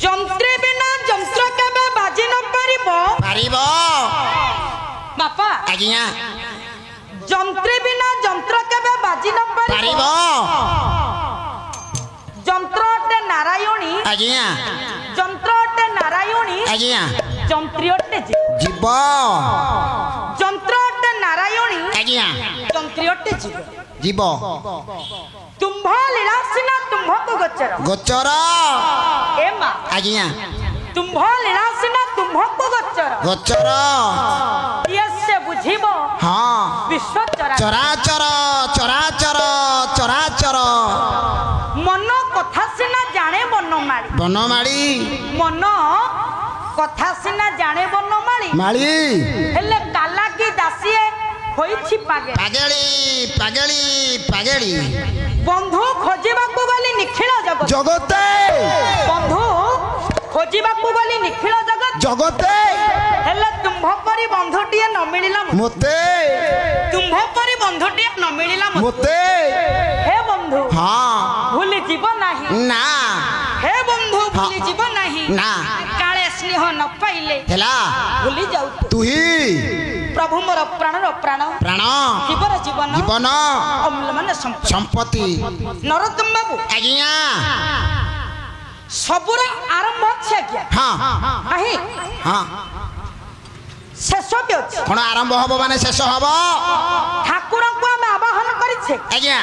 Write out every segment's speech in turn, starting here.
যন্ত্রে বিনা যন্ত্র কেবে বাজি ন পারিব পারিব বাপা আজ্ঞা যন্ত্রে বিনা যন্ত্র কেবে বাজি ন পারিব যন্ত্র অটে নারায়ণী আজ্ঞা যন্ত্র অটে নারায়ণী আজ্ঞা যন্ত্রী অটে জীব যন্ত্র অটে নারায়ণী আজ্ঞা যন্ত্রী অটে জীব জীব তুম্ভ লীলা সিনা তুম্ভক গোচর গোচর এ মা আজ্ঞা তুম্ভ লীলা সিনা তুম্ভক গোচর গোচর ইয়ে সে বুঝিব হ্যাঁ বিশ্ব চরাচর চরাচর চরাচর চরাচর মন কথা সিনা জানে বনমালী বনমালী মন কথা সিনা জানে বনমালী মালী হেলে কালা কি দাসিয়ে হইছি পাগে পাগেଳି পাগেଳି পাগেଳି বন্ধু খোঁজিবাকু গলি নিখিল জগত জগতে বন্ধু খোঁজিবাকু গলি নিখিল জগত জগতে হেলে তুম্ভ পরি বন্ধুটিয়ে ন মিলিলা মতে তুম্ভ পরি বন্ধুটিয়ে ন মিলিলা মতে হে বন্ধু হ্যাঁ ভুলি জীব নাহি না হে বন্ধু ভুলি জীব নাহি না কাଳେ স্নেহ ন পাইলে হেলা ভুলি যাও তুহি প্রভু মোর প্রাণর প্রাণ প্রাণ জীবর জীবন জীবন অমূল্যমান সম্পদ সম্পত্তি নরোত্তম বাবু আজ্ঞା ସବୁର ଆରମ୍ଭ ଅଛି ଆଜ୍ଞା ହଁ ନାହିଁ ହଁ ଶେଷ ବି ଅଛି କଣ ଆରମ୍ଭ ହବ ମାନେ ଶେଷ ହବ ଠାକୁରଙ୍କୁ ଆମେ ଆବାହନ କରିଛେ ଆଜ୍ଞା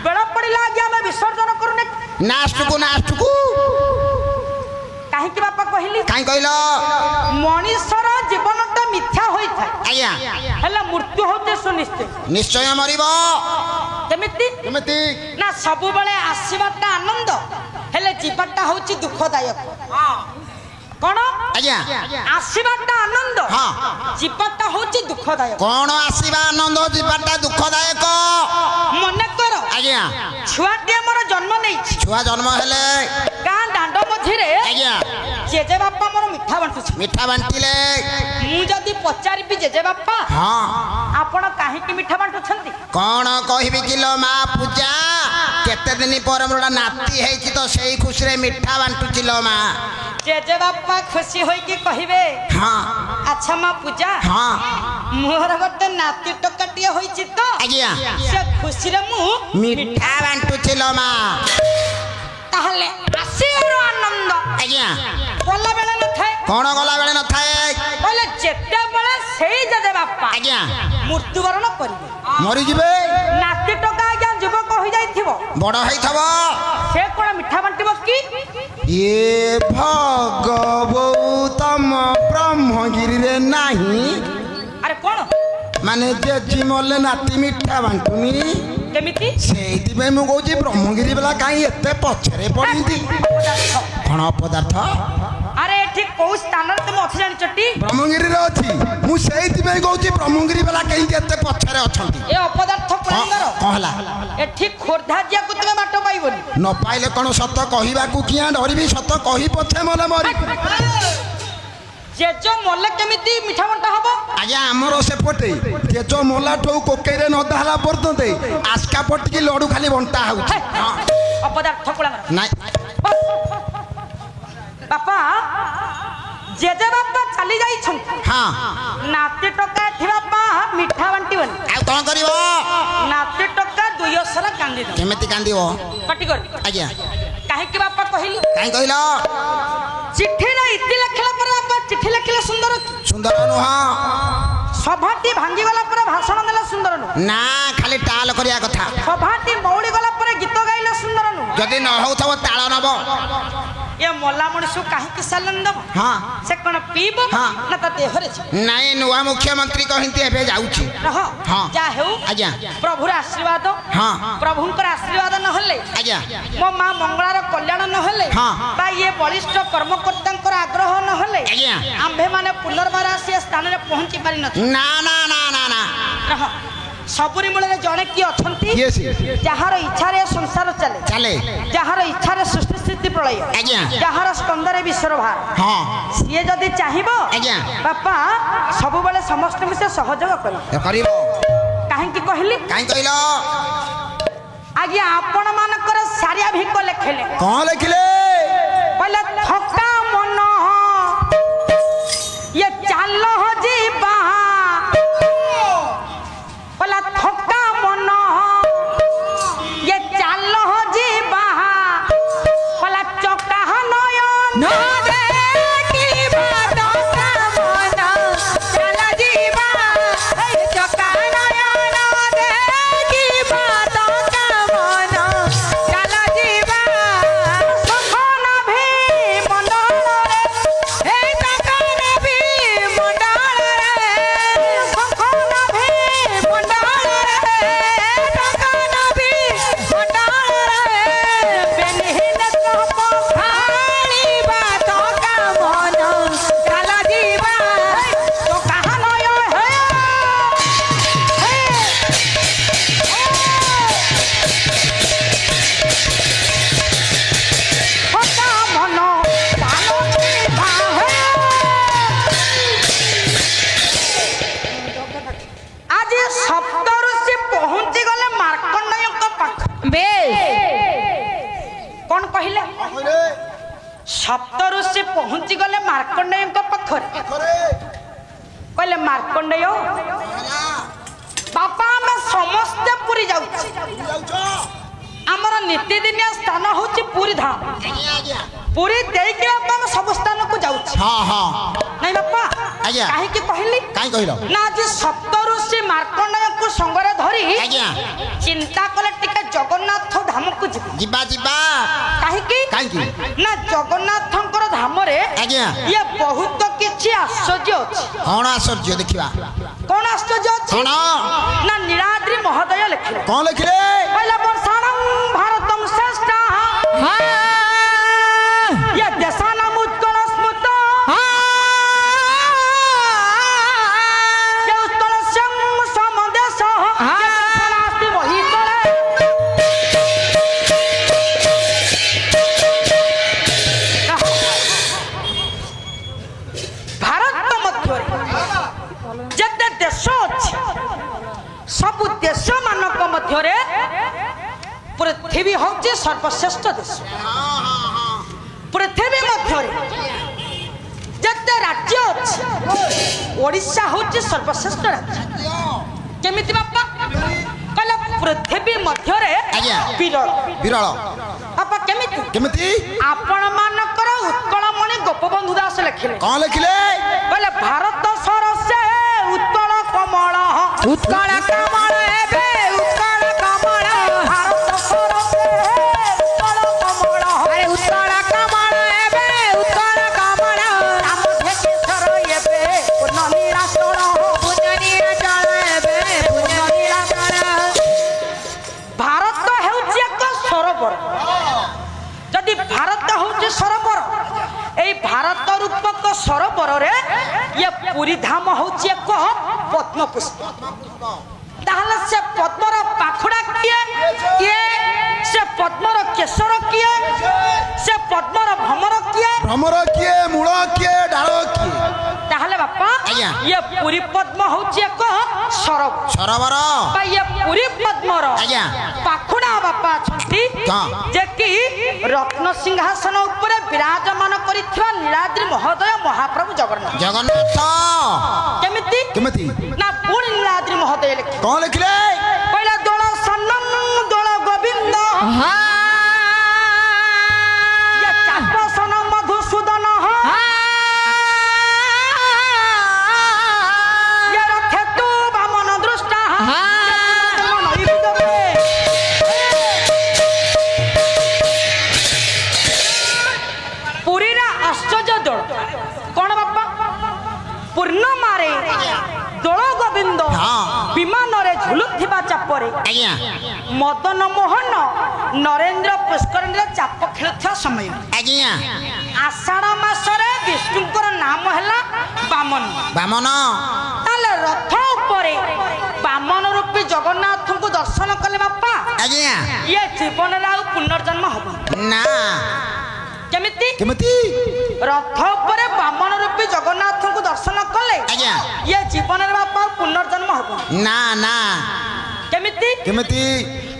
ବେଳ ପଡ଼ିଲା ଆଜ୍ଞା ଆମେ ବିସର୍ଜନ କରୁନେ ନାଷ୍ଟକୁ କାହିଁକି ବାପା କହିଲି କାହିଁ କହିଲ ମଣିଷର ଜୀବନଟା ମିଥ୍ୟା ହୋଇଥାଏ ଆଜ୍ଞା ହେଲେ ମୃତ୍ୟୁ ହେଉଛି ସୁନିଶ୍ଚିତ ନିଶ୍ଚୟ ମରିବ କେମିତି କେମିତି ନା ସବୁବେଳେ ଆସିବାଟା ଆନନ୍ଦ ହେଲେ ଯିବାଟା ହେଉଛି ଦୁଃଖଦାୟକ କଣ ଆଜ୍ଞା ଆସିବାଟା ଆନନ୍ଦ ହଁ ଯିବାଟା ହେଉଛି ଦୁଃଖଦାୟକ କଣ ଆସିବା ଆନନ୍ଦ ଯିବାଟା ଦୁଃଖଦାୟକ ମନେ କର ଆଜ୍ଞା ଛୁଆଟିଏ ମୋର ଜନ୍ମ ନେଇଛି ଛୁଆ ଜନ୍ମ ହେଲେ ଗାଁ ଦାଣ୍ଡ ମଝିରେ ଆଜ୍ଞା ଜେଜେ ବାପା ମୋର ମିଠା ବାଣ୍ଟୁଛି ମିଠା ବାଣ୍ଟିଲେ ମୁଁ ଯଦି ପଚାରିବି ଜେଜେ ବାପା ହଁ ଆପଣ କାହିଁକି ମିଠା ବାଣ୍ଟୁଛନ୍ତି କଣ କହିବି କିଲୋ ମା ପୂଜା କେତେ ଦିନ ପରେ ମୋର ନାତି ହେଇଛି ତ ସେଇ ଖୁସିରେ ମିଠା ବାଣ୍ଟୁଛି ଲୋ ମା ଜେଜେ ବାପା ଖୁସି ହୋଇକି କହିବେ ହଁ ଆଚ୍ଛା ମା ପୂଜା ହଁ ମୋର ଗୋଟେ ନାତି ଟୋକାଟିଏ ହୋଇଛି ତ ଆଜ୍ଞା ସେ ଖୁସିରେ ମୁଁ ମିଠା ବାଣ୍ଟୁଛି ଲୋ ମା ତାହେଲେ ଆସିବାର ଆନନ୍ଦ ଆଜ୍ଞା ଗଲାବେଳେ ନଥାଏ କଣ ଗଲା ବେଳେ ନଥାଏ କହିଲେ ଯେତେବେଳେ ସେଇ ଜେଜେ ବାପା ଆଜ୍ଞା ମୃତ୍ୟୁବରଣ କରିବେ ମରିଯିବେ ନାତି ଟୋକା ଆଜ୍ଞା ଯୁବକ ହୋଇଯାଇଥିବ ବଡ ହେଇଥିବ ସେ କଣ ମିଠା ବାଣ୍ଟିବ କି ଇଏ ଭଗବତମ ବ୍ରହ୍ମଗିରିରେ ନାହିଁ ଆରେ କଣ ମାନେ ଜେଜି ମଲେ ନାତି ମିଠା ବାଣ୍ଟୁନି କେମିତି ସେଇଥିପାଇଁ ମୁଁ କହୁଛି ବ୍ରହ୍ମଗିରି ବାଲା କାହିଁ ଏତେ ପଛରେ ପଡିନ୍ତି କଣ ଅପଦାର୍ଥ ଆରେ ଏଠି କୋଉ ସ୍ଥାନରେ ତମେ ଅଛି ଜାଣିଛଟି ବ୍ରହ୍ମଗିରିରେ ଅଛି ମୁଁ ସେଇଥିପାଇଁ କହୁଛି ବ୍ରହ୍ମଗିରି ବାଲା କାହିଁକି ଏତେ ପଛରେ ଅଛନ୍ତି ଏ ଅପଦାର୍ଥ କୁଳାଙ୍ଗର କଣ ହେଲା ଏଠି ଖୋର୍ଦ୍ଧା ଯିବାକୁ ତମେ ବାଟ ପାଇବନି ନ ପାଇଲେ କଣ ସତ କହିବାକୁ କିଆଁ ଡରିବି ସତ କହି ପଛେ ମଲେ ମରି ଜେଜ ମଲେ କେମିତି ମିଠା ବଣ୍ଟା ହବ ଆଜ୍ଞା ଆମର ସେପଟେ ଜେଜ ମଲାଠୁ କୋକେଇରେ ନଦା ହେଲା ପର୍ଯ୍ୟନ୍ତ ଆସ୍କା ପଟିକି ଲଡୁ ଖାଲି ବଣ୍ଟା ହଉଛି ଅପଦାର୍ଥ କୁଳାଙ୍ଗର ନାଇଁ ବାପା ଜେଜେ ବାପା ଚାଲି ଯାଇଛନ୍ତି ହଁ ନାତି ଟୋକା ଏଠି ବାପା ମିଠା ବାଣ୍ଟିବନି ଆଉ କଣ କରିବ ନାତି ଟୋକା ଦୁଇ ଅସରା କାନ୍ଦିଦ କେମିତି କାନ୍ଦିବ ପାଟି କରିବି ଆଜ୍ଞା କାହିଁକି ବାପା କହିଲି କାହିଁ କହିଲ ଚିଠିରେ ଇତି ଲେଖିଲା ପରେ ବାପା ଚିଠି ଲେଖିଲେ ସୁନ୍ଦର ସୁନ୍ଦର ନୁହଁ ସଭାଟି ଭାଙ୍ଗିଗଲା ପରେ ଭାଷଣ ଦେଲେ ସୁନ୍ଦର ନୁହଁ ନା ଖାଲି ଟାଲ କରିବା କଥା ସଭାଟି ମଉଳି ଗଲା ପରେ ଗୀତ ଗାଇଲେ ସୁନ୍ଦର ନୁହଁ ଯଦି ନ ହଉଥିବ ତାଳ ନବ ଏ ମଲା ମଣିଷ କାହିଁକି ସାଲନ ଦବ ହଁ ସେ କଣ ପିଇବ ହଁ ନା ତା ଦେହରେ ଯିବ ନାଇଁ ନୂଆ ମୁଖ୍ୟମନ୍ତ୍ରୀ କହନ୍ତି ଏବେ ଯାଉଛି ରହ ହଁ ଯାହା ହେଉ ଆଜ୍ଞା ପ୍ରଭୁର ଆଶୀର୍ବାଦ ହଁ ପ୍ରଭୁଙ୍କର ଆଶୀର୍ବାଦ ନହେଲେ ଆଜ୍ଞା ମୋ ମା ମଙ୍ଗଳାର କଲ୍ୟାଣ ନହେଲେ ହଁ ବା ଇଏ ବଳିଷ୍ଠ କର୍ମକର୍ତ୍ତାଙ୍କର ଆଗ୍ରହ ନହେଲେ ଆଜ୍ଞା ଆମ୍ଭେମାନେ ପୁନର୍ବାର ଆସି ଏ ସ୍ଥାନରେ ପହଞ୍ଚି ପାରିନଥିଲୁ ନା ନା ନା ନା ନା ରହ सबुरी मूल जड़े किए अच्छा जार इच्छा संसार चले चले जार इच्छा सृष्टि स्थिति प्रलय जार स्कंदे विश्वर भार सी जदि चाहिए बापा सब बेले समस्त से सहयोग कर कहीं कहली आज्ञा आपण मानकर सारिया भिक लिखिले कौन लिखिले कहले थका सप्तरु से पहुंची गले मार्कंडेय पाखरे कहले मार्कंडेय बापा में समस्त पुरी जाउछ आमर नित्यदिनिया स्थान होची पुरी धाम पुरी देई के बापा सब स्थान को जाउछ हां हां नहीं बापा आज्ञा काहे के कहली काहे कहिलो ना जे सप्तरु से मार्कंडेय को संगरे धरी आज्ञा चिंता कले टिके जगन्नाथ धाम को जिबा जिबा काहे की ना जगन्नाथंकर धाम रे आज्ञा ये बहुत किछि आश्चर्य अछि कोन आश्चर्य देखिबा कोन आश्चर्य अछि कोन ना नीलाद्रि महोदय लिखले कोन लिखले पहला वर्षाणं भारतम श्रेष्ठ हां ये देशानाम उत्कल स्मृत ये उत्कल समदेश नास्ति वही करे भारत मध्य जते देश अछि सब देश मानक मध्य पृथ्वी होची सर्वश्रेष्ठ देश पृथ्वी मध्य जते राज्य अछि ओडिशा होची सर्वश्रेष्ठ राज्य केमिति बापा कहला पृथ्वी मध्य विरल विरल बापा केमिति केमिति आपण मानकर उत्कलमणि गोपबंधु दास लिखिले कोन लिखिले कहले भारत सरसे उत्कल कमल उत्कल कमल हेबे उत्कल कमल भारत सरसे उत्कल कमल अरे उत्कल कमल हेबे उत्कल कमल नाम भेकेश्वर हेबे पुनमी रासण पुनमी रासण हेबे पुनमी रासण भारत हेउची एक सरोवर जदि भारत होची सरोवर ए भारत रूपक सरोवर रे ये पुरी धाम होची एक पद्म पुष्प ताहले से पद्मर पाखुडा किए किए से पद्मर केसर किए से पद्मर भ्रमर किए मूल किए डाल किए ताहले बापा ये पुरी पद्म होची एक सरोवर सरोवर बा ये पुरी पद्मर पाखुडा बापा छथि जे कि रत्न सिंहासन ऊपर विराजमान करिथवा नीलाद्रि महोदय महाप्रभु जगन्नाथ जगन्नाथ केमिति केमिति ना पुणी नीलाद्रि महोदय लिखि कोन लिखले पहिला दोल सन्नम दोल गोविंद हां या चापसन मधुसूदन हां या रथे तू वामन दृष्टा हां पुरीरा आश्चर्य दोल कोन बापा पूर्णमारे दोल गोविंद विमान रे झुलुथिबा चापरे मदन मोहन नरेंद्र पुष्करणी रे चाप खेलुथिबा समय आषाढ़ मासरे विष्णुकर नाम हैला वामन वामन ताले रथ ऊपरे वामन रूपी जगन्नाथ को दर्शन कले बापा ये जीवन रे पुनर्जन्म हबो ना केमिति केमिति रथ ऊपरे वामन रूपी जगन्नाथ को दर्शन कले ये जीवन रे बापा पुनर्जन्म हबो ना ना केमिति केमिति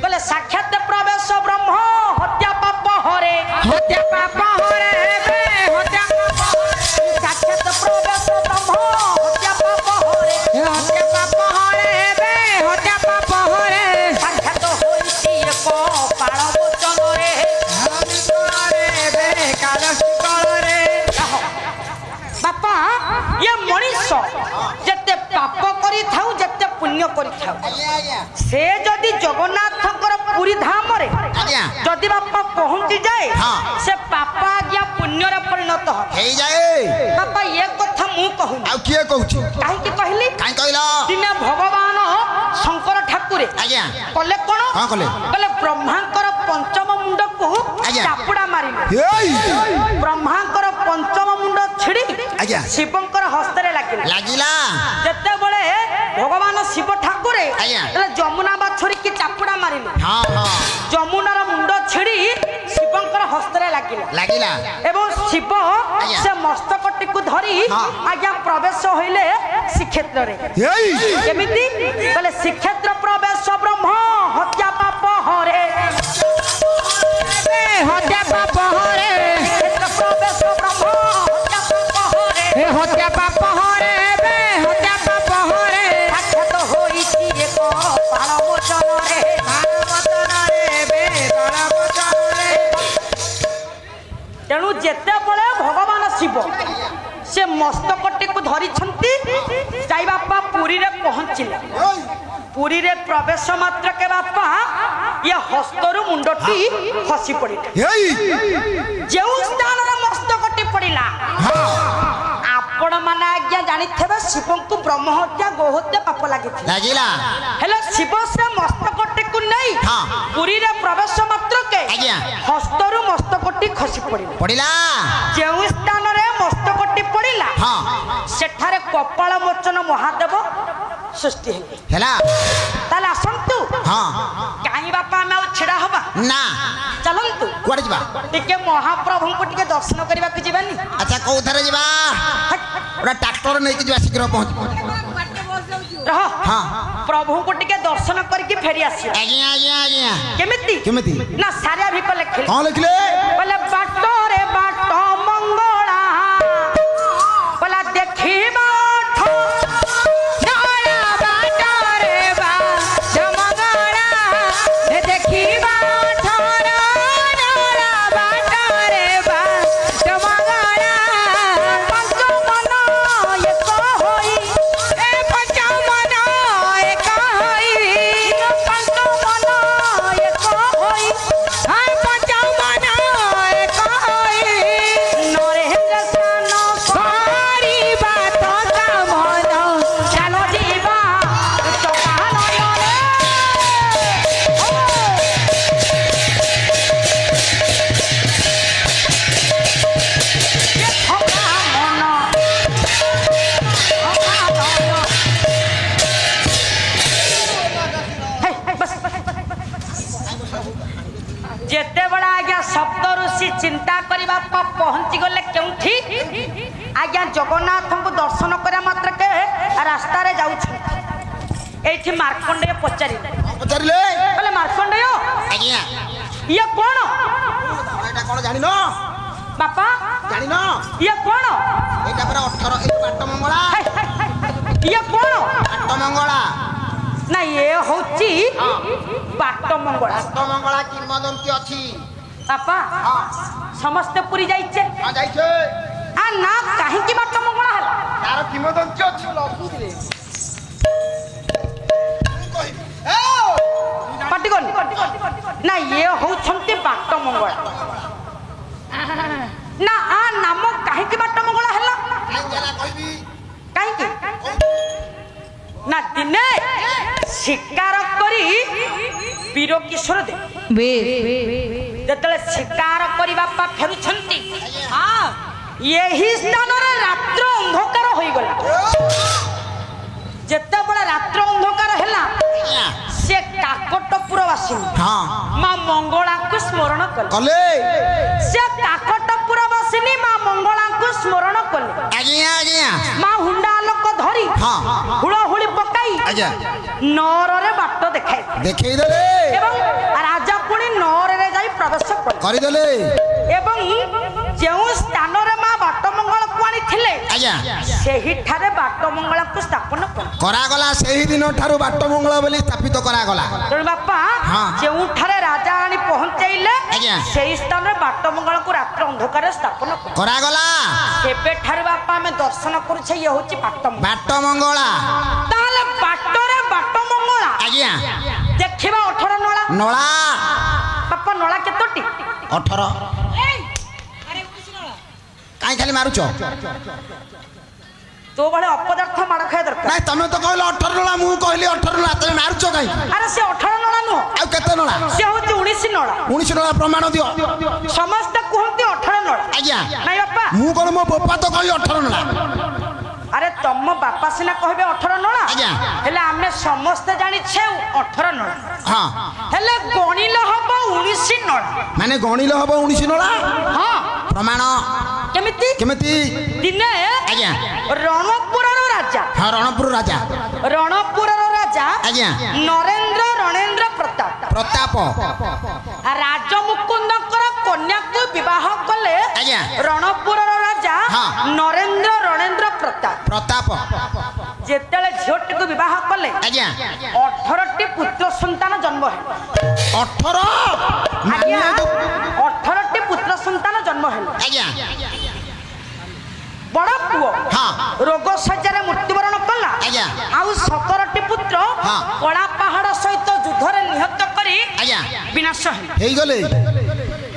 कहले साक्षात प्रवेश ब्रह्म हत्या पाप हरे हत्या पाप हरे बे हत्या साक्षात प्रवेश ब्रह्म हत्या पाप हरे हत्या पाप हरे बे हत्या पाप हरे साक्षात होइसी एक पाळ वचन रे हरि रे बे काल रे ଯେତେ ପାପ କରିଥାଉ ଯେତେ ପୁଣ୍ୟ କରିଥାଉ ସେ ଯଦି ଜଗନ୍ନାଥଙ୍କର ପୁରୀ ଧାମରେ ଯଦି ବାପା ପହଞ୍ଚି ଯାଏ ସେ ପାପ ଆଜ୍ଞା ପୁଣ୍ୟରେ ପରିଣତ ହେଇଯାଏ। ବାପା ଏ କଥା ମୁଁ କହୁନି, ଆଉ କିଏ କହୁଛି? କାହିଁକି କହିଲି? କାହିଁ କହିଲ? ଦିନେ ଭଗବାନ ଶଙ୍କର ଠାକୁରେ କଲେ କଣ କଲେ? ବ୍ରହ୍ମାଙ୍କର ପଞ୍ଚମ ମୁଣ୍ଡକୁ ଚାପୁଡା ମାରିଲେ। ବ୍ରହ୍ମାଙ୍କର ପଞ୍ଚମ ମୁଣ୍ଡ ଛିଡି ଶିବଙ୍କର ହସ୍ତରେ ଲାଗିଲା। ଯେତେବେଳେ ଭଗବାନ ଶିବ ଠାକୁରେ ଯମୁନା ବାଛୁରୀକି ଚାପୁଡା ମାରିଲେ, ଯମୁନାର ମୁଣ୍ଡ ଛିଡି ଶିବଙ୍କର ହସ୍ତରେ ଲାଗିଲା ଏବଂ ଶିବ ସେ ମସ୍ତକଟିକୁ ଧରି ଆଜ୍ଞା ପ୍ରବେଶ ହୋଇଲେ ଶ୍ରୀକ୍ଷେତ୍ରରେ। କେମିତି କହିଲେ? ଶ୍ରୀକ୍ଷେତ୍ର ପ୍ରବେଶ ବ୍ରହ୍ମ ହତ୍ୟା ପାପ ହରେ, ହତ୍ୟା ପାପ ହରେ, ଶ୍ରୀକ୍ଷେତ୍ର ପ୍ରବେଶ ବ୍ରହ୍ମ ହତ୍ୟା ପାପ ହରେ, ହତ୍ୟା ପାପ ହରେ, ସାକ୍ଷାତ ହୋଇଛି ଏକ ବାଳବଚନରେ, ତେଣୁ ଯେତେବେଳେ ଭଗବାନ ଶିବ ସେ ମସ୍ତକଟିକୁ ଧରିଛନ୍ତି ଯାଇ ବାପା ପୁରୀରେ ପହଞ୍ଚିଲେ। ପୁରୀରେ ପ୍ରବେଶ ମାତ୍ରକେ ବାପା ଇଏ ହସ୍ତରୁ ମୁଣ୍ଡଟି ଖସି ପଡ଼ିଲା। ଯେଉଁ ସ୍ଥାନରେ ମସ୍ତକଟି ପଡ଼ିଲା ଆପଣ ମାନେ ଆଜ୍ଞା ଜାଣିଥିବେ ଶିବଙ୍କୁ ବ୍ରହ୍ମ ହତ୍ୟା ଗୋହତ୍ୟା ପାପ ଲାଗିଥିଲା। ହେଲେ ଶିବ ସେ ମସ୍ତକଟିକୁ ନେଇ ପୁରୀରେ ପ୍ରବେଶ ମାତ୍ରକେ ହସ୍ତରୁ ମସ୍ତକଟି ଖସି ପଡ଼ିଲା। ଯେଉଁ ସ୍ଥାନରେ ମସ୍ତକଟି ପଡ଼ିଲା ସେଠାରେ କପାଳ ମୋଚନ ମହାଦେବ ସୃଷ୍ଟି ହେଲା। ତାହେଲେ ଆସନ୍ତୁ କାହିଁ ବାପା ଆମେ ଆଉ ଛିଡା ହବା ନା, ଚାଲନ୍ତୁ କୁଆଡେ ଯିବା? ଟିକେ ମହାପ୍ରଭୁଙ୍କୁ ଟିକେ ଦର୍ଶନ କରିବାକୁ ଯିବାନି? ଆଚ୍ଛା କୋଉଥିରେ ଯିବା? ଟ୍ରାକ୍ଟର ନେଇକି ଯିବା, ଶୀଘ୍ର ପହଞ୍ଚିବ। ପ୍ରଭୁଙ୍କୁ ଟିକେ ଦର୍ଶନ କରିକି ଫେରି ଆସିବା। କେମିତି ନା ସାରିଆ ଭିକ ଲେଖିଲେ। କହିଲେ ବାଟରେ ବାଟ ମଙ୍ଗଳା କହିଲା ଦେଖିବା ଯେତେବେଳେ ଆଜ୍ଞା ସପ୍ତ ଋଷି ଚିନ୍ତା କରିବା ପହଞ୍ଚି ଗଲେ କେଉଁଠି ଆଜ୍ଞା ଜଗନ୍ନାଥଙ୍କୁ ଦର୍ଶନ କରିବା ମାତ୍ରକେ ରାସ୍ତାରେ ଯାଉଛନ୍ତି। ଏଇଠି ମାର୍କଣ୍ଡେୟ ପଚାରିଲେ କହିଲେ ମାର୍କଣ୍ଡେୟ ଆଜ୍ଞା ଇଏ କଣ? ଏଇଟା କଣ ଜାଣିନ ବାପା? ଜାଣିନ ଇଏ କଣ? ଏଇଟା ପୁରା 18 ବାଟ ମଙ୍ଗଳା। ଇଏ କଣ? ବାଟ ମଙ୍ଗଳା ନା ଏ ହଉଛି ବାଟ ମଙ୍ଗଳା। ବାଟ ମଙ୍ଗଳା କିମ୍ବଦନ୍ତୀ ଅଛି ବାପା। ସମସ୍ତେ ପୁରୀ ଯାଇଛେ ନା କାହିଁକି ବାଟ ମଙ୍ଗଳା ହେଲା? ତାର କିମ୍ବଦନ୍ତୀ ଅଛି। ପାଟିଗନି ନା ଇଏ ହଉଛନ୍ତି ବାଟ ମଙ୍ଗଳା। ନା ଆ ନାମ କାହିଁକି ବାଟ ମଙ୍ଗଳା ହେଲା? କାହିଁକି ନା ଦିନେ ଶିକାର କରି ବୀର କିଶୋର ଦେବ ଯେତେବେଳେ ଶିକାର କରିବା ଫେରୁଛନ୍ତି ଏହି ସ୍ଥାନରେ ରାତ୍ର ଅନ୍ଧକାର ହୋଇଗଲା। ଯେତେବେଳେ ରାତ୍ର ଅନ୍ଧକାର ହେଲା ସେ କାକଟପୁର ବାସିନୀ ମା ମଙ୍ଗଳାଙ୍କୁ ସ୍ମରଣ କଲେ। ସେ କାକଟପୁର ବାସିନୀ ମା ମଙ୍ଗଳାଙ୍କୁ ସ୍ମରଣ କଲେ। ମା ହୁଣ୍ଡା ଆଲୋକ ଧରି ହୁଳହୁଳି ପକାଇ ନଅରରେ ବାଟ ଦେଖାଇଦେଲେ ଏବଂ ରାଜା ପୁଣି ନଅରରେ ଯାଇ ପ୍ରବେଶ କରିଦେଲେ ଏବଂ ଯେଉଁ ସ୍ଥାନରେ ମା ବାଟ ମଙ୍ଗଳକୁ ଆଣିଥିଲେ ସେହିଠାରେ ବାଟ ମଙ୍ଗଳାକୁ ସ୍ଥାପନ କରାଗଲା। ସେହି ଦିନ ଠାରୁ ବାଟ ମଙ୍ଗଳା ବୋଲି ସ୍ଥାପିତ କରାଗଲା। ତେଣୁ ବାପା ଯେଉଁଠାରେ ରାଜା ଆଣି ପହଞ୍ଚେ ଦେଇଲେ ଆଜ୍ଞା ସେଇ ସ୍ଥାନରେ ବାଟ ମଙ୍ଗଳାଙ୍କୁ ରାତ୍ର ଅନ୍ଧକାରରେ ସ୍ଥାପନ କରାଗଲା। କେବେଠାରୁ ବାପା ଆମେ ଦର୍ଶନ କରୁଛେ ଇଏ ହଉଛି ବାଟ ମଙ୍ଗଳା। ତାହେଲେ ବାଟରେ ବାଟ ମଙ୍ଗଳା ଆଜ୍ଞା ଦେଖିବା 18 ନଳା। ନଳା ବାପା ନଳା କେତୋଟି? 18। କାଇଁ ଖାଲି ମାରୁଛ? ତୋ ଭଳି ଅପଦାର୍ଥ ମାଡ଼ ଖାଇବା ଦରକାର। ନାଇଁ ତମେ ତ କହିଲ 18 ନଳା, ମୁଁ କହିଲି 18 ନଳା, ତମେ ମାରୁଛ କାଇଁ? ଆରେ ସେ 18 ନଳା ନୁହଁ। ଆଉ କେତେ ନଳା? ସେ ହଉଛି 19 ନଳା। 19 ନଳା ପ୍ରମାଣ ଦିଅ। ସମସ୍ତେ କୁହନ୍ତି 18 ନଳା। ଆଜ୍ଞା ନାଇଁ ବାପା ମୁଁ କଣ ମୋ ବାପା ତ କହିଲି 18 ନଳା। ଆରେ ତମ ବାପା ସିନା କହିବେ 18 ନଳା, ଆଜ୍ଞା ହେଲେ ଆମେ ସମସ୍ତେ ଜାଣିଛେ 18 ନଳା। ହଁ ହେଲେ ଗଣିଲେ ହବ 19 ନଳା। ମାନେ ଗଣିଲେ ହବ 19 ନଳା? ହଁ। ପ୍ରମାଣ କେମିତି? କେମିତି? ଦିନେ ଆଜ୍ଞା ରଣପୁରର ରାଜା, ହଁ ରଣପୁର ରାଜା, ରଣପୁରର ରାଜା ଆଜ୍ଞା ନରେନ୍ଦ୍ର ରଣେନ୍ଦ୍ର ପ୍ରତାପ ରାଜମୁକୁନ୍ଦଙ୍କର କନ୍ୟାକୁ ବିବାହ କଲେ। ଆଜ୍ଞା ରଣପୁରର ରାଜା ନରେନ୍ଦ୍ର ରଣେନ୍ଦ୍ର ପ୍ରତାପ ଯେତେବେଳେ ଝିଅଟିକୁ ବିବାହ କଲେ ଆଜ୍ଞା 18ଟି ପୁତ୍ର ସନ୍ତାନ ଜନ୍ମ ହେଲେ। 18 ଆଜ୍ଞା 18ଟି ପୁତ୍ର ସନ୍ତାନ ଜନ୍ମ ହେଲେ। ଆଜ୍ଞା ବଡ଼ ପୁଅ ହଁ ରୋଗ ଶଯ୍ୟାରେ ମୃତ୍ୟୁବରଣ କଲା। ଆଜ୍ଞା ଆଉ 17ଟି ପୁତ୍ର କଳା ପାହାଡ଼ ସହିତ ଯୁଦ୍ଧରେ ନିହତ କରି ଆଜ୍ଞା ବିନାଶ ହେଲେ। ହେଇଗଲେ।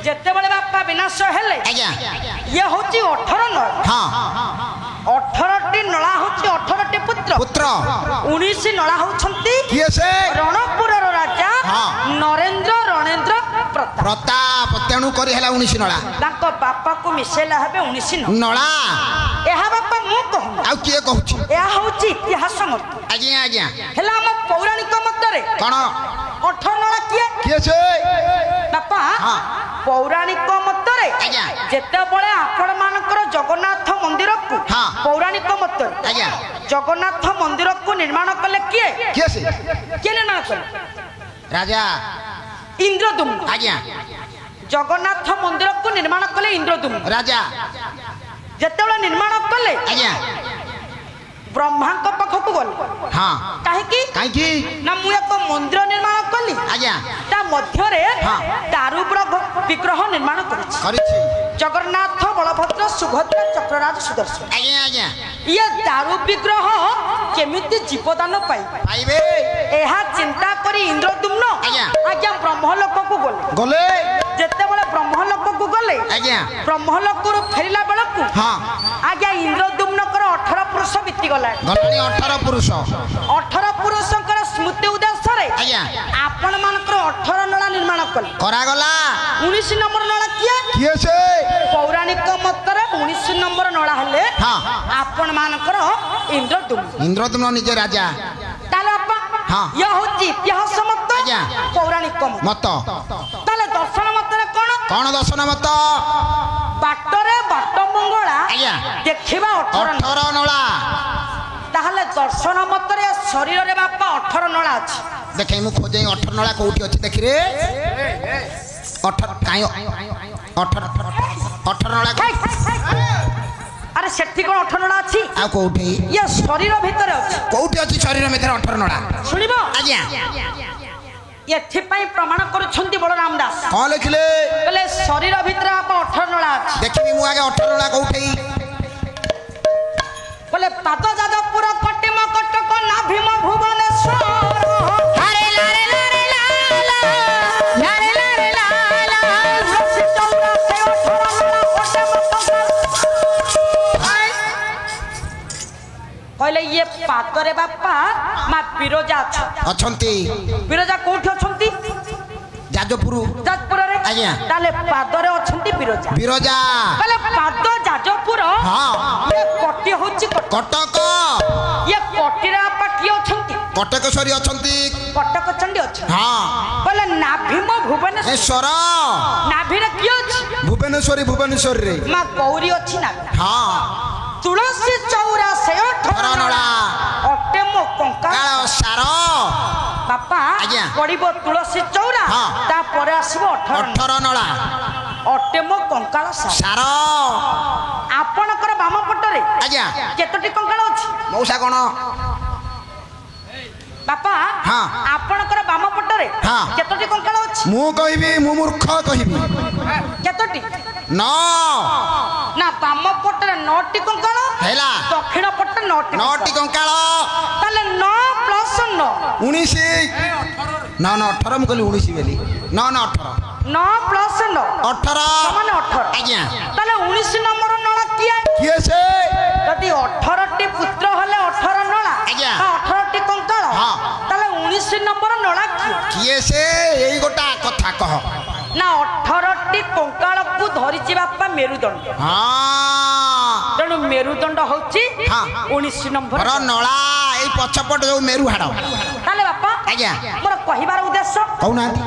ଯେତେବେଳେ ବାପା ବିନାଶ ହେଲେ ଆଜ୍ଞା ଇଏ ହଉଛି 18 ନଳା। ହଁ 18ଟି ନଳା ହଉଛି 18ଟି ପୁତ୍ର। 19 ନଳା ହଉଛନ୍ତି କିଏ ସେ? ରଣପୁରର ରାଜା ନରେନ୍ଦ୍ର ରଣେନ୍ଦ୍ର ପ୍ରତାପ। ତେଣୁ କରି ହେଲା 19 ନଳା। ତାଙ୍କ ବାପାକୁ ମିଶେଇଲା ହେବେ 19 ନଳା। ଏହା ବାପା ମୁଁ କହୁନି, ଆଉ କିଏ କହୁଛି? ଏହା ହଉଛି ଇତିହାସ ମତ। ଆଜ୍ଞା ଆଜ୍ଞା ହେଲେ ଆମ ପୌରାଣିକ ମତରେ କଣ 18 ନଳା କିଏ ସେ? ବାପା ପୌରାଣିକ ମତରେ ଆଜ୍ଞା ଯେତେବେଳେ ଆପଣ ମାନଙ୍କର ଜଗନ୍ନାଥ ମନ୍ଦିରକୁ ପୌରାଣିକ ମତରେ ଆଜ୍ଞା ଜଗନ୍ନାଥ ମନ୍ଦିରକୁ ନିର୍ମାଣ କଲେ କିଏ? ସେ? କିଏ ନିର୍ମାଣ କଲେ? ରାଜା ଇନ୍ଦ୍ରଦ୍ୟୁମ୍ନ। ଆଜ୍ଞା ଜଗନ୍ନାଥ ମନ୍ଦିରକୁ ନିର୍ମାଣ କଲେ ଇନ୍ଦ୍ରଦ୍ୟୁମ୍ନ ରାଜା। ଯେତେବେଳେ ନିର୍ମାଣ କଲେ ଆଜ୍ଞା ବ୍ରହ୍ମାଙ୍କ ପାଖକୁ ଗଲେ। ହଁ କାହିଁକି? କାହିଁକି ନା ମୁଁ ଏକ ମନ୍ଦିର ନିର୍ମାଣ କଲି, ଆଜ୍ଞା ତା ମଧ୍ୟରେ ଦାରୁ ବିଗ୍ରହ ନିର୍ମାଣ କରିଛି। ଜଗନ୍ନାଥ ବଳଭଦ୍ର ସୁଭଦ୍ରା ଚକ୍ରରାଜ ସୁଦର୍ଶନ। ଆଜ୍ଞା ଆଜ୍ଞା ଇଏ ଦାରୁ ବିଗ୍ରହ କେମିତି ଜୀବଦାନ ପାଇବେ ଏହା ଚିନ୍ତା କରି ଇନ୍ଦ୍ରଦ୍ୟୁମ୍ନ ଆଜ୍ଞା ବ୍ରହ୍ମଲୋକକୁ ଗଲେ। ଯେତେବେଳେ ବ୍ରହ୍ମଲୋକକୁ ଗଲେ ଆଜ୍ଞା ବ୍ରହ୍ମଲୋକରୁ ଫେରିଲା ବେଳକୁ ଆଜ୍ଞା ଇନ୍ଦ୍ରଦ୍ୟୁମ୍ନଙ୍କର 18 ପୁରୁଷ ବିତିଗଲା। 18 ପୁରୁଷ। 18 ପୁରୁଷଙ୍କର ସ୍ମୃତି ଉଦ୍ଦେଶ୍ୟରେ ଆଜ୍ଞା ଆପଣ ମାନଙ୍କର 18 ନଳା ନିର୍ମାଣ କଲେ କରାଗଲା। 19 ନମ୍ବର ନଳା କିଏ ସେ? ପୌରାଣିକ ମତରେ 19 ନମ୍ବର ନଳା ହେଲେ ଆପଣ ମାନଙ୍କର ଇନ୍ଦ୍ରଦ୍ୟୁମ୍ନ ନିଜେ ରାଜା। ତାହେଲେ ଇଏ ହଉଛି ଇତିହାସ ମତ, ପୌରାଣିକ ମତ। ତାହେଲେ ଦର୍ଶନ ମତରେ କଣ? ଦର୍ଶନ ମତ? ବାଟରେ ବାଟ ମଙ୍ଗଳା ଦେଖିବା 18 ନଳା। ତାହେଲେ ଦର୍ଶନ ମତରେ ଶରୀରରେ ବାପା 18 ନଳା ଅଛି। ଦେଖେ ମୁଁ ଖୋଜେ 18 ନଳା କୋଉଠି ଅଛି ଦେଖିରେ। 18 ନଳା ଆରେ ସେଠି କଣ 18 ନଳା ଅଛି? ଆଉ କୋଉଠି? ଇଏ ଶରୀର ଭିତରେ ଅଛି। କୋଉଠି ଅଛି ଶରୀର ଭିତରେ 18 ନଳା? ଶୁଣିବ ଆଜ୍ଞା ଏଥିପାଇଁ ପ୍ରମାଣ କରୁଛନ୍ତି ବଳରାମ ଦାସ। କଣ ଲେଖିଲେ? କହିଲେ ଶରୀର ଭିତରେ ବାପା 18 ନଳା ଅଛି। ଦେଖିବି ମୁଁ ଆଗେ 18 ନଳା କୋଉଠି? କହିଲେ ପାଦ ଯାଜପୁର କଟିମ କଟକ ନାଭିମ ଭୁବନେଶ୍ୱର। କହିଲେ ଇଏ ପାଦରେ ବାପା ମା ବିରଜା ଅଛନ୍ତି। ବିରଜା କୋଉଠି ଅଛନ୍ତି? ଯାଜପୁରରେ। ଆଜ୍ଞା ତାହେଲେ ପାଦରେ ଅଛନ୍ତି ବିରଜା। କହିଲେ ପାଦ ଯାଜପୁର ଇଏ କଟି ହଉଛି କଟକ। ଇଏ କଟିରେ ବାପା କିଏ ଅଛନ୍ତି? କଟକେଶ୍ୱରୀ ଅଛନ୍ତି। କଟକ ଚଣ୍ଡୀ ଅଛନ୍ତି। କହିଲେ ନାଭିମ ଭୁବନେଶ୍ୱର। ନାଭିରେ କିଏ ଅଛି? ଭୁବନେଶ୍ୱରରେ ମା ଗୌରୀ ଅଛି ନା। ତୁଳସୀ ଚଉରା ସେ 18 ନଳା ଅଟେ ମୋ କଙ୍କାଳ ସାର। ବାପା ପଡିବ ତୁଳସୀ ଚଉରା, ତାପରେ ଆସିବ 18 ନଳା ଅଟେ ମୋ କଙ୍କାଳ ସାର। ଆପଣଙ୍କର ବାମ ପଟରେ କେତୋଟି କଙ୍କାଳ ଅଛି? ମଉସା କଣ ବାପା ଆପଣଙ୍କର ବାମ ପଟରେ ମୁଣ୍ଡରେ ହଁ। କେତୋଟି କଙ୍କାଳ ଅଛି? ମୁଁ କହିବି, ମୁଁ ମୂର୍ଖ କହିବି। କେତୋଟି? 9 ନା ବାମ ପଟରେ 9ଟି କଙ୍କାଳ, ହେଲା। ଦକ୍ଷିଣ ପଟରେ 9ଟି କଙ୍କାଳ। ତାହେଲେ 9 ପ୍ଲସ 9 19 ନା 18 ମୁଁ କହିଲି 19 ବୋଲି। 9 18 9 ପ୍ଲସ 9 18 ସମାନ 18। ଆଜ୍ଞା। ତାହେଲେ 19 ନମ୍ବର ନଳା କିଏ? କିଏ ସେ? ଯଦି 18ଟି ପୁତ୍ର ହେଲେ 18 ନଳା, ଆଜ୍ଞା। 18ଟି କଙ୍କାଳ, ହଁ। ତାହେଲେ 19 ନମ୍ବର ନଳା କିଏ? କିଏ ସେ? ଏଇ ଗୋଟା କଥା କହ। ନା 18ଟି କଙ୍କାଳକୁ ଧରିଛି ବାପା ମେରୁଦଣ୍ଡ। ହଁ। ତେଣୁ ମେରୁଦଣ୍ଡ ହଉଛି ହଁ। 19 ନମ୍ବର ନଳା। ଏଇ ପଛପଟ ଯୋଉ ମେରୁ ହାଡ। ତାହେଲେ ବାପା ଆଜ୍ଞା। ମୋର କହିବାର ଉଦ୍ଦେଶ୍ୟ, କହୁନାହାନ୍ତି।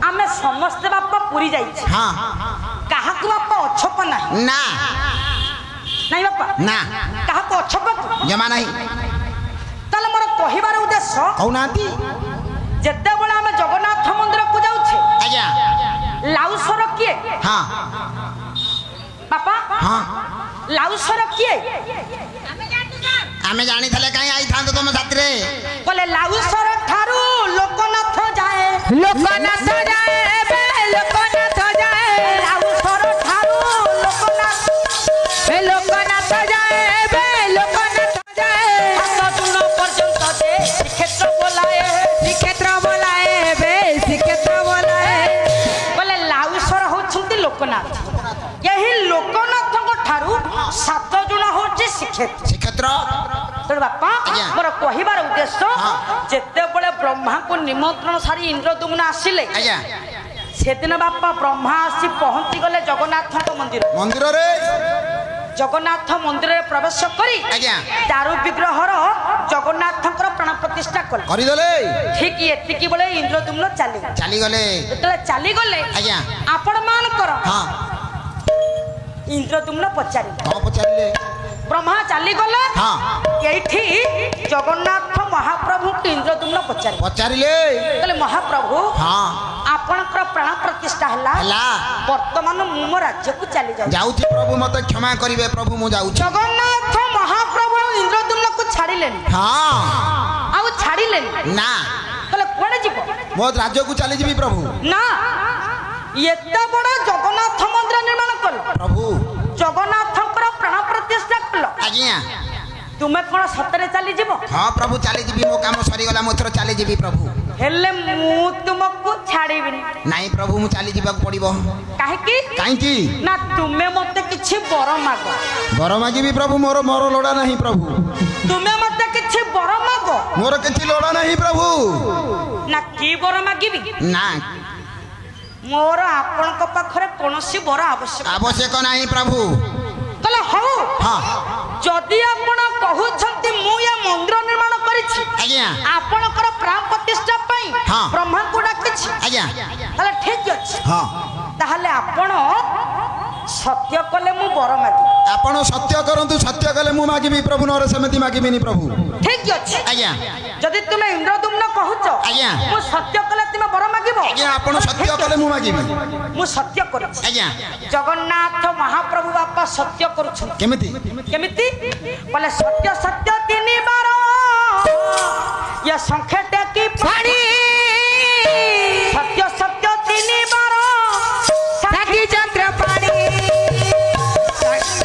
ଆମେ ସମସ୍ତେ ବାପା ପୁରୀ ଯାଇଛେ, ହଁ। କାହାକୁ ବାପା ଅଛପ ନାହିଁ? ନା ନାଇଁ ବାପା, ନା କାହାକୁ ଅଛପ? ଜମା ନାହିଁ। ତାହେଲେ ମୋର କହିବାର ଉଦ୍ଦେଶ୍ୟ, କହୁନାହାନ୍ତି। ଯେତେବେଳେ ଆମେ ଜଗନ୍ନାଥ ମନ୍ଦିରକୁ ଯାଉଛେ, ଆଜ୍ଞା। ଲାଉସର କିଏ? ହଁ ବାପା ହଁ। ଲାଉସର କିଏ? ଆମେ ଜାଣିଥିଲେ କାହିଁ ଆଇଥାନ୍ତୁ ତମ ସାଥିରେ। କହିଲେ ଲାଉସର ଠାରୁ ଲୋକନାଥ ଯାଏ, ଲୋକନାଥ ଯାଏ ବେ ଲୋକନାଥ ଯାଏ, ଲାଉସର ଠାରୁ ଲୋକନାଥ ଲୋକନାଥ ଯାଏ ବେ ଲୋକନାଥ ଯାଏ, ସାତ ଗୁଣ ପର୍ଯ୍ୟନ୍ତ ଦେ ଶ୍ରୀକ୍ଷେତ୍ର ବୋଲାଏ, ଶ୍ରୀକ୍ଷେତ୍ର ବୋଲାଏ ବେ ଶ୍ରୀକ୍ଷେତ୍ର ବୋଲାଏ। କହିଲେ ଲାଉସର ହଉଛନ୍ତି ଲୋକନାଥ। ଏହି ଲୋକନାଥଙ୍କ ଠାରୁ 7 ଗୁଣ ହଉଛି ଶ୍ରୀକ୍ଷେତ୍ର। ଶ୍ରୀକ୍ଷେତ୍ର। ତେଣୁ ବାପା ଆଜ୍ଞା। ମୋର କହିବାର ଉଦ୍ଦେଶ୍ୟ, ହଁ। ଯେତେବେଳେ ବ୍ରହ୍ମାଙ୍କୁ ନିମନ୍ତ୍ରଣ ସାରି ଇନ୍ଦ୍ରଦ୍ୟୁମ୍ନ ଆସିଲେ, ଆଜ୍ଞା। ସେଦିନ ବାପା ବ୍ରହ୍ମା ଆସି ପହଞ୍ଚି ଗଲେ ଜଗନ୍ନାଥଙ୍କ ମନ୍ଦିର। ମନ୍ଦିରରେ। ଜଗନ୍ନାଥ ମନ୍ଦିରରେ ପ୍ରବେଶ କରି ଆଜ୍ଞା। ଦାରୁ ବିଗ୍ରହର ଜଗନ୍ନାଥଙ୍କର ପ୍ରାଣ ପ୍ରତିଷ୍ଠା କଲେ। କରିଦେଲେ। ଠିକ ଏତିକି ବେଳେ ଇନ୍ଦ୍ରଦ୍ୟୁମ୍ନ ଚାଲିଗଲେ। ଚାଲିଗଲେ। ଯେତେବେଳେ ଚାଲିଗଲେ, ଆଜ୍ଞା। ଆପଣ ମାନଙ୍କର ହଁ। ଇନ୍ଦ୍ରଦ୍ୟୁମ୍ନ ପଚାରିଲେ। କଣ ପଚାରିଲେ? ବ୍ରହ୍ମା ଚାଲିଗଲେ, ହଁ। ଏଇଠି ଜଗନ୍ନାଥ ମହାପ୍ରଭୁଙ୍କୁ ଇନ୍ଦ୍ରଦ୍ୟୁମ୍ନ ପଚାରିଲେ। ପଚାରିଲେ। କହିଲେ ମହାପ୍ରଭୁ, ହଁ। ଆପଣଙ୍କର ପ୍ରାଣ ପ୍ରତିଷ୍ଠା ହେଲା, ହେଲା। ବର୍ତ୍ତମାନ ମୁଁ ମୋ ରାଜ୍ୟକୁ ଚାଲି ଯାଉଛି। ଯାଉଛି ପ୍ରଭୁ, ମତେ କ୍ଷମା କରିବେ ପ୍ରଭୁ, ମୁଁ ଯାଉଛି। ଜଗନ୍ନାଥ ମହାପ୍ରଭୁ ଇନ୍ଦ୍ରଦ୍ୟୁମ୍ନକୁ ଛାଡ଼ିଲେନି। ହଁ। ଆଉ ଛାଡ଼ିଲେନି। ନା। କହିଲେ କୁଆଡେ ଯିବ? ମୋ ରାଜ୍ୟକୁ ଚାଲିଯିବି ପ୍ରଭୁ। ନା, ଏତେ ବଡ ଜଗନ୍ନାଥ ମନ୍ଦିର ନିର୍ମାଣ କଲ, ପ୍ରଭୁ। ଜଗନ୍ନାଥଙ୍କର ପ୍ରାଣ ପ୍ରତିଷ୍ଠା କଲ, ଆଜ୍ଞା। ତୁମେ କଣ ସତରେ ଚାଲିଯିବ? ହଁ ପ୍ରଭୁ, ଚାଲିଯିବି। ମୋ କାମ ସରିଗଲା, ମୁଁ ଏଥର ଚାଲିଯିବି ପ୍ରଭୁ। ହେଲେ ମୁଁ ତୁମକୁ ଛାଡ଼ିବିନି। ନାଇଁ ପ୍ରଭୁ, ମୁଁ ଚାଲିଯିବାକୁ ପଡିବ। କାହିଁକି? କାହିଁକି? ନା ତୁମେ ମତେ କିଛି ବର ମାଗ। ବର ମାଗିବି ପ୍ରଭୁ, ମୋର ମୋର ଲୋଡ଼ା ନାହିଁ ପ୍ରଭୁ। ତୁମେ ମତେ କିଛି ବର ମାଗ। ମୋର କିଛି ଲୋଡ଼ା ନାହିଁ ପ୍ରଭୁ। ନା କି ବର ମାଗିବି? ନା, ମୋର ଆପଣଙ୍କ ପାଖରେ କୌଣସି ବର ଆବଶ୍ୟକ। ଆବଶ୍ୟକ ନାହିଁ ପ୍ରଭୁ। କହିଲେ ହଉ, ହଁ। ଯଦି ଆପଣ କହୁଛନ୍ତି ମୁଁ ଏ ମନ୍ଦିର ନିର୍ମାଣ କରିଛି, ଆଜ୍ଞା। ଆପଣଙ୍କର ପ୍ରାଣ ପ୍ରତିଷ୍ଠା ପାଇଁ ହଁ। ବ୍ରହ୍ମାଙ୍କୁ ଡାକିଛି, ଆଜ୍ଞା। ତାହେଲେ ଠିକ ଅଛି। ହଁ। ତାହେଲେ ଆପଣ ସତ୍ୟ କଲେ ମୁଁ ବର ମାଗିବି। ଆପଣ ସତ୍ୟ କରନ୍ତୁ, ସତ୍ୟ କଲେ ମୁଁ ମାଗିବି ପ୍ରଭୁ, ନହେଲେ ସେମିତି ମାଗିବିନି ପ୍ରଭୁ। ଠିକ ଅଛି। ଆଜ୍ଞା। ଯଦି ତୁମେ ଇନ୍ଦ୍ରଦ୍ୟୁମ୍ନ କହୁଛ, ଆଜ୍ଞା। ମୁଁ ସତ୍ୟ କଲେ ତୁମେ ବର ମାଗିବ। ଆଜ୍ଞା, ଆପଣ ସତ୍ୟ କଲେ ମୁଁ ମାଗିବି। ମୁଁ ସତ୍ୟ କରୁଛି। ଆଜ୍ଞା। ଜଗନ୍ନାଥ ମହାପ୍ରଭୁ ବାପା ସତ୍ୟ କରୁଛନ୍ତି। କେମିତି? କେମିତି? ବୋଲେ ସତ୍ୟ ସତ୍ୟ 3 ବାର, ଇଏ ସଂଖ୍ୟା ଟେକି ପାଣି ସତ୍ୟ ସତ୍ୟ 3 ବାର, ସାକ୍ଷୀ ଚନ୍ଦ୍ର ପାଣି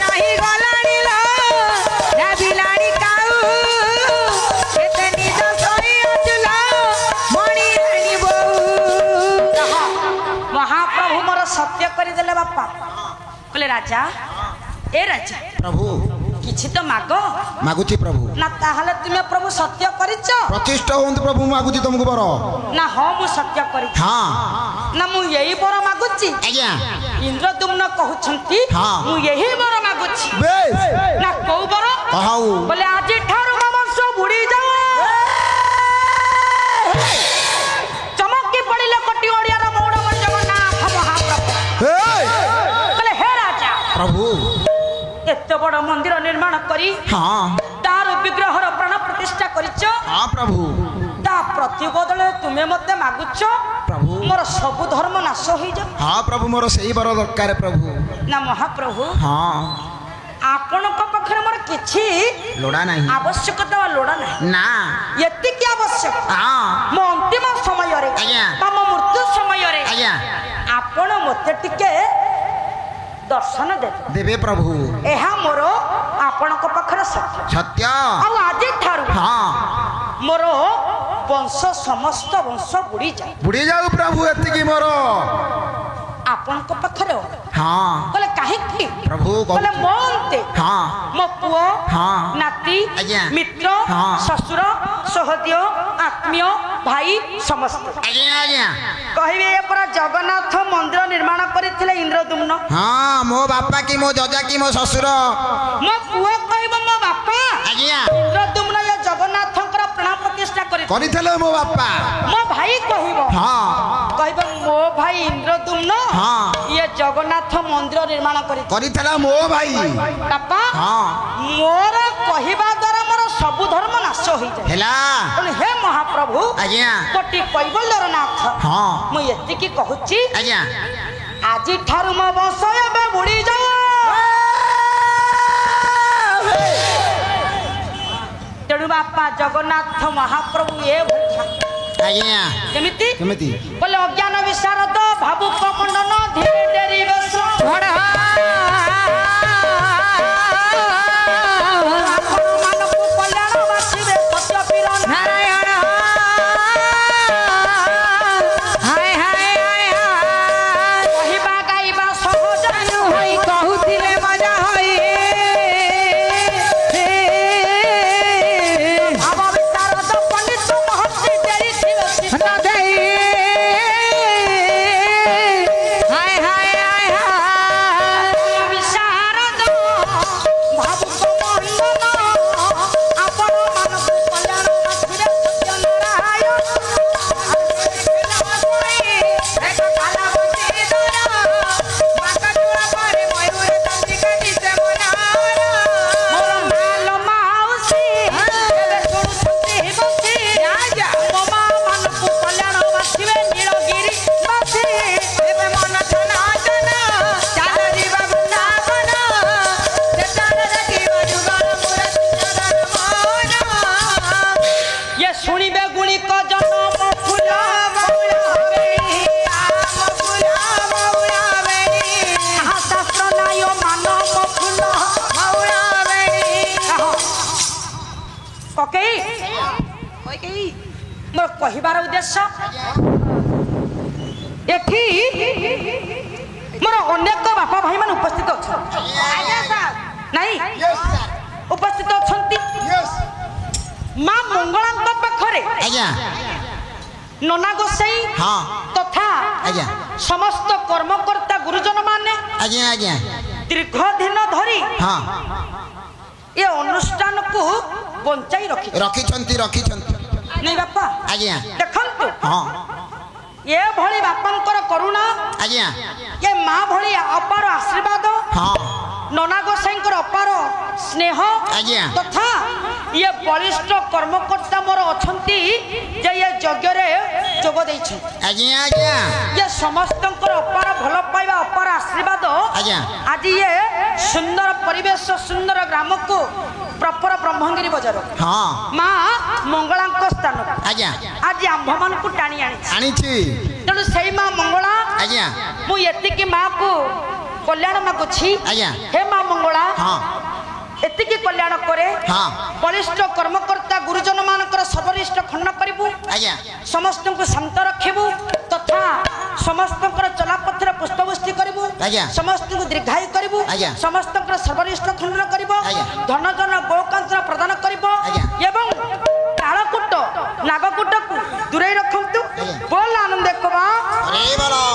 ନାହିଁ ଗଲାଣି ଲୋ ରାବିଲାଣି କାଉ, କେତେ ନିଦ ଶୋଇ ଅଛୁଲ ମଣି ରାଣୀ ବୋଉ। ମହାପ୍ରଭୁ ମୋର ସତ୍ୟ କରିଦେଲେ ବାପା। କହିଲେ ରାଜା, ଏ ରାଜା ପ୍ରଭୁ କିଛି ତ ମାଗ। ମାଗୁଛି ପ୍ରଭୁ। ନା ତାହେଲେ ତୁମେ ପ୍ରଭୁ ସତ୍ୟ କରିଛ? ପ୍ରତିଷ୍ଠା ହୁଅନ୍ତୁ ପ୍ରଭୁ, ମୁଁ ମାଗୁଛି ତମକୁ ବର। ନା ହଁ ମୁଁ ସତ୍ୟ କରିଛି। ହଁ। ନା ମୁଁ ଏଇ ବର ମାଗୁଛି। ଆଜ୍ଞା। ଇନ୍ଦ୍ରଦ୍ୟୁମ୍ନ କହୁଛନ୍ତି ହଁ। ମୁଁ ଏହି ବର ମାଗୁଛି। ବେଶ। ନା କୋଉ ବର? ହଉ। ବୋଲେ ଆଜି ଠାରୁ ବଂଶ ବୁଡି ଯାଉ। ଚମକି ପଡିଲେ କୋଟି ଓଡିଆର ମୌଡମ ଜଗନ୍ନାଥ ମହାପ୍ରଭୁ। କହିଲେ ହେ ରାଜା, ପ୍ରଭୁ ଏତେ ବଡ ମନ୍ଦିର ନିର୍ମାଣ କରି ହଁ। ତାର ବିଗ୍ରହର ପ୍ରାଣ ପ୍ରତିଷ୍ଠା କରିଛ, ହଁ ପ୍ରଭୁ। ତା ପ୍ରତିବଦଳରେ ତୁମେ ମତେ ମାଗୁଛ ପ୍ରଭୁ। ମୋର ସବୁ ଧର୍ମ ନାଶ ହେଇଯାଉ। ହଁ ପ୍ରଭୁ, ମୋର ସେଇ ବର ଦରକାର ପ୍ରଭୁ। ନା ମହାପ୍ରଭୁ, ହଁ। ଆପଣଙ୍କ ପାଖରେ ମୋର କିଛି ଲୋଡ଼ା ନାହିଁ ଆବଶ୍ୟକତା ଲୋଡ଼ା ନାହିଁ ନା ଏତିକି ଆବଶ୍ୟକ ହଁ ମୋ ଅନ୍ତିମ ସମୟରେ ଆଜ୍ଞା ବା ମୋ ମୃତ୍ୟୁ ସମୟରେ ଆଜ୍ଞା ଆପଣ ମୋତେ ଟିକେ ଦର୍ଶନ ଦେବେ ଦେବେ ପ୍ରଭୁ ଏହା ମୋର ଆପଣଙ୍କ ପାଖରେ ସତ୍ୟ ସତ୍ୟ ଆଉ ଆଜିଠାରୁ ହଁ ମୋର ବଂଶ ସମସ୍ତ ବଂଶ ବୁଡ଼ିଯାଏ ବୁଡ଼ି ଯାଉ ପ୍ରଭୁ ଏତିକି ମୋର ଆପଣଙ୍କ ପାଖରେ ହଁ କହିଲେ କାହିଁକି ପ୍ରଭୁ କହିଲେ ମୋ ଅନ୍ତେ ହଁ ମୋ ପୁଅ ହଁ ନାତି ଆଜ୍ଞା ମିତ୍ର ହଁ ଶ୍ୱଶୁର ସହୋଦୟ ଆତ୍ମୀୟ ଭାଇ ସମସ୍ତେ ଆଜ୍ଞା ଆଜ୍ଞା କହିବେ ଏ ପରା ଜଗନ୍ନାଥ ମନ୍ଦିର ନିର୍ମାଣ କରିଥିଲେ ଇନ୍ଦ୍ରଦ୍ୟୁମ୍ନ ହଁ ମୋ ବାପା କି ମୋ ଜଜା କି ମୋ ଶ୍ୱଶୁର ମୋ ପୁଅ କହିବ ମୋ ବାପା ଆଜ୍ଞା ଇନ୍ଦ୍ରଦ୍ୟୁମ୍ନ ଏ ଜଗନ୍ନାଥଙ୍କର ପ୍ରାଣ ପ୍ରତିଷ୍ଠା କରିଥିଲେ ମୋ ବାପା ମୋ ଭାଇ କହିବ ହଁ କହିବ ମୋ ଭାଇ ଇନ୍ଦ୍ରଦ୍ୟୁମ୍ନ ହଁ ଇଏ ଜଗନ୍ନାଥ ମନ୍ଦିର ନିର୍ମାଣ କରିଥିଲା ମୋ ଭାଇ ବାପା ହଁ ମୋର କହିବା ଦ୍ୱାରା ମୋର ସବୁ ଧର୍ମ ନାଶ ହୋଇଯାଏ ହେଲା ହେ ମହାପ୍ରଭୁ ଆଜ୍ଞା କୋଟି କୈବଲ୍ୟର ନାଥ ହଁ ମୁଁ ଏତିକି କହୁଛି ଆଜ୍ଞା ଆଜିଠାରୁ ମୋ ବଂଶ ଏବେ ବୁଡ଼ି ଯାଉ ତେଣୁ ବାପା ଜଗନ୍ନାଥ ମହାପ୍ରଭୁ ଏ ଆଜ୍ଞା କେମିତି କେମିତି ବୋଲେ ଅଜ୍ଞାନ ବିଶାରଦ ଭାବୁକ ମଣ୍ଡନ ଧୀରେ ଡେରି ବେଶ ଆପଣମାନଙ୍କୁ କଲ୍ୟାଣ ବାସିବେ ସତ୍ୟ ପୀର ନାରାୟଣ କହିବା ଗାଇବା ସହଜ ହୋଇ କହୁଥିଲେ ମଜା ହୋଇ ଭାବ ବିଶାରଦ ପଣ୍ଡିତ ମହର୍ଷି ଡେରି ଥିବେ ବିଶାରଦ ଭାବୁକ ମଣ୍ଡନ ଆପଣମାନଙ୍କୁ କଲ୍ୟାଣ ବାସିବେ ସତ୍ୟ ନାରାୟଣ ମୋର ମାଲ ମାଉସୀ ଏବେ ଶୁଣୁଛନ୍ତି ବସି ମୋ ମା ମାନଙ୍କୁ କଲ୍ୟାଣ ବାସିବେ ନୀଳଗିରି ବାସି ଏବେ ମନ ଧନ ଚାଲ ଯିବା ବୃନ୍ଦାବନ ସେଠାରେ ଦେଖିବା ଯୁଗଳ ଇଏ ଶୁଣିବେ ଗୁଳିକ ଜନମ ଫୁଲ ଶାସ୍ତ୍ର ନାୟ ମାନବ ଫୁଲ କକେଇ ମୋର କହିବାର ଉଦ୍ଦେଶ୍ୟ ଏଠି ମୋର ଅନେକ ବାପା ଭାଇ ମାନେ ଉପସ୍ଥିତ ଅଛନ୍ତି ନାଇଁ ଉପସ୍ଥିତ ଅଛନ୍ତି ମା ମଙ୍ଗଳାଙ୍କ ପାଖରେ ଆଜ୍ଞା ନନା ଗୋସାଇ ହଁ ତଥା ଆଜ୍ଞା ସମସ୍ତ କର୍ମକର୍ତ୍ତା ଗୁରୁଜନ ମାନେ ଆଜ୍ଞା ଆଜ୍ଞା ଦୀର୍ଘ ଦିନ ଧରି ହଁ ଏ ଅନୁଷ୍ଠାନକୁ ବଞ୍ଚାଇ ରଖିଛନ୍ତି ନାଇଁ ବାପା ଆଜ୍ଞା ଦେଖନ୍ତୁ ହଁ ଏଭଳି ବାପାଙ୍କର କରୁଣା ଆଜ୍ଞା ଏ ମା ଭଳି ଅପାର ଆଶୀର୍ବାଦ ହଁ ନନା ଗୋସାଇଙ୍କର ଅପାର ସ୍ନେହ ଆଜ୍ଞା ତଥା ଇଏ ବଳିଷ୍ଠ କର୍ମକର୍ତ୍ତା ମୋର ଅଛନ୍ତି ଯେ ଏ ଯଜ୍ଞରେ ଯୋଗ ଦେଇଛନ୍ତି ଆଜ୍ଞା ଆଜ୍ଞା ଇଏ ସମସ୍ତଙ୍କର ଅପାର ଭଲ ପାଇବା ଅପାର ଆଶୀର୍ବାଦ ଆଜ୍ଞା ଆଜି ଇଏ ସୁନ୍ଦର ପରିବେଶ ସୁନ୍ଦର ଗ୍ରାମକୁ ପ୍ରପର ବ୍ରହ୍ମଗିରି ବଜାର ହଁ ମା ମଙ୍ଗଳାଙ୍କ ସ୍ଥାନ ଆଜ୍ଞା ଆଜି ଆମ୍ଭମାନଙ୍କୁ ଟାଣି ଆଣିଛି ତେଣୁ ସେଇ ମା ମଙ୍ଗଳା ଆଜ୍ଞା ମୁଁ ଏତିକି ମାକୁ କଲ୍ୟାଣ ମାଗୁଛି ଆଜ୍ଞା ହେ ମା ମଙ୍ଗଳା ହଁ ଏତିକି କଲ୍ୟାଣ କରେ ହଁ ବଳିଷ୍ଠ କର୍ମକର୍ତ୍ତା ଗୁରୁଜନ ମାନଙ୍କର ସର୍ବରିଷ୍ଠ ଖଣ୍ଡନ କରିବୁ ଆଜ୍ଞା ସମସ୍ତଙ୍କୁ ଶାନ୍ତ ରଖିବୁ ତଥା ସମସ୍ତଙ୍କର ଚଲାପଥରେ ପୁଷ୍ପବୃଷ୍ଟି କରିବୁ ଆଜ୍ଞା ସମସ୍ତଙ୍କୁ ଦୀର୍ଘାୟୁ କରିବୁ ଆଜ୍ଞା ସମସ୍ତଙ୍କର ସର୍ବରିଷ୍ଠ ଖଣ୍ଡନ କରିବ ଆଜ୍ଞା ଧନ ଜନ ଗୋକାନ୍ତର ପ୍ରଦାନ କରିବ ଆଜ୍ଞା ଏବଂ କାଳକୂଟ ନାଗକୂଟକୁ ଦୂରେଇ ରଖନ୍ତୁ ବୋଲ ଆନନ୍ଦ କୁମାର